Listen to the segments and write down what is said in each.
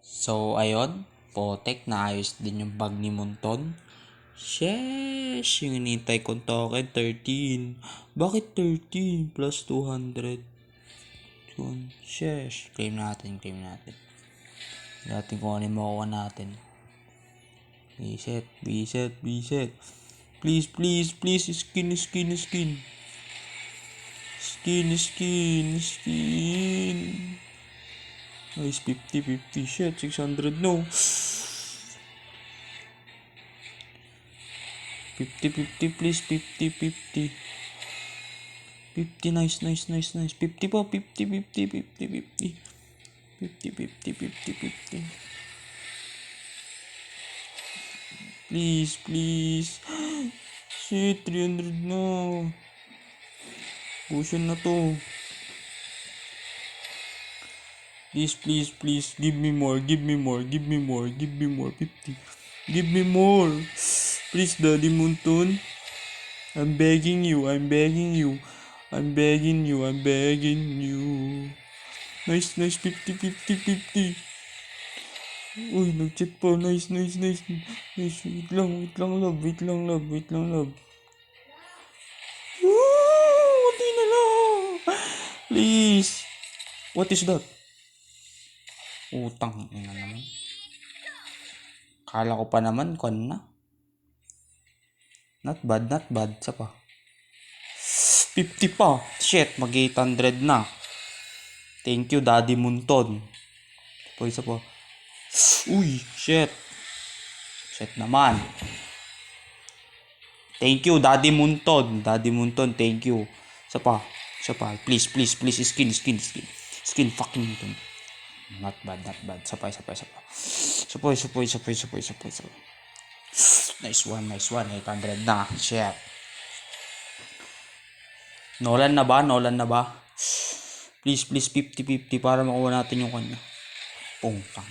So, ayun. Potek, naayos din yung bag ni Monton. Sheesh! Yung inintay kong token, 13. Bakit 13? Plus 200. Yun. Sheesh. Claim natin, claim natin. Natin kung ano yung makuha natin. Reset, reset, reset. Please, please, please. Skin, skin, skin. Skin, skin, skin. Nice, 50, 50. Shit, 600, no. 50, 50, please. 50, 50. 50, nice, nice, nice, nice. 50 po, 50, 50, 50, 50. 50, 50, 50, 50. Please, please. Shit, 300 na. Potion na to. Please, please, please. Give me more, give me more, give me more, give me more. 50. Give me more. Please, Daddy Munton. I'm begging you, I'm begging you. I'm begging you, I'm begging you. Nice, nice. 50, 50, 50. Uy, nag-chat pa. Nice, nice, nice. Nice. Wait lang, love. Wait lang, love. Wait lang, love. Woo! Hindi na lang. Please. What is that? Utang ina naman. Kala ko pa naman, kon na. Not bad, not bad. Sa pa. 50 pa. Shit, mag-800 na. Thank you, Daddy Munton. Isa pa. Uy, shit. Shit naman. Thank you, Daddy Munton. Daddy Munton, thank you. Isa pa. Isa pa. Please, please, please. Skin, skin, skin. Skin fucking Munton. Not bad, not bad. Isa pa, isa pa, isa pa. Isa pa, isa pa, isa pa, isa pa, isa pa, isa pa. Nice one, nice one. 800 na. Shit. Nolan na ba? Nolan na ba? Please, please, 50-50 para makuha natin yung kanya. Pungtang.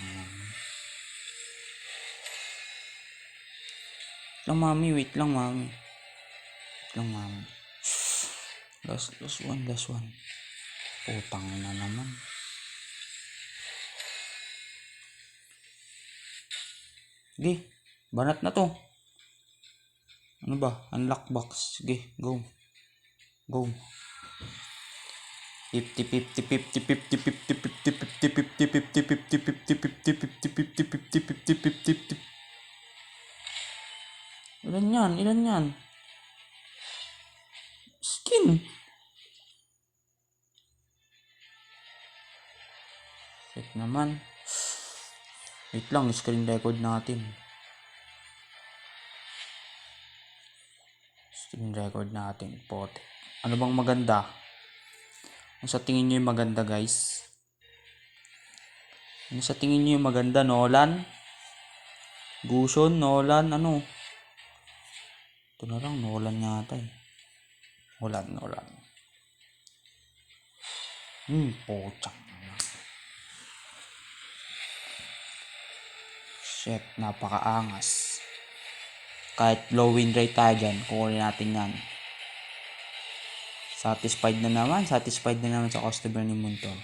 Lang, mami. Wait lang, mami. Wait lang, mami. Last one, last one. Putang na naman. Sige, banat na to. Ano ba? Unlock box. Sige, go. Go. 50, 50, 50, 50, 50, 50, 50, 50, 50, 50, 50, 50, 50, 50, 50, 50, 50. Ilan yan? Ilan yan? Skin. Shit naman. Wait lang, screen record natin. Screen record natin. Pote. Ano bang maganda? Ano sa tingin nyo yung maganda, guys? Ano sa tingin nyo yung maganda? Nolan? Gusion? Nolan? Ano? Ito na lang. Nolan yata eh. Nolan. Pochak. Shit, napakaangas. Kahit low win rate tayo dyan, kukunin natin yan. Satisfied na naman sa customer ni Munton.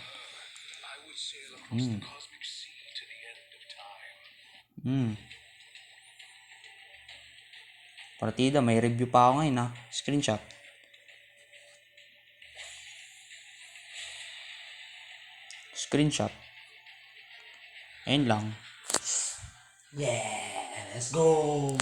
Partida, may review pa ako ngayon ha. Screenshot. Ayun lang. Yeah, let's go!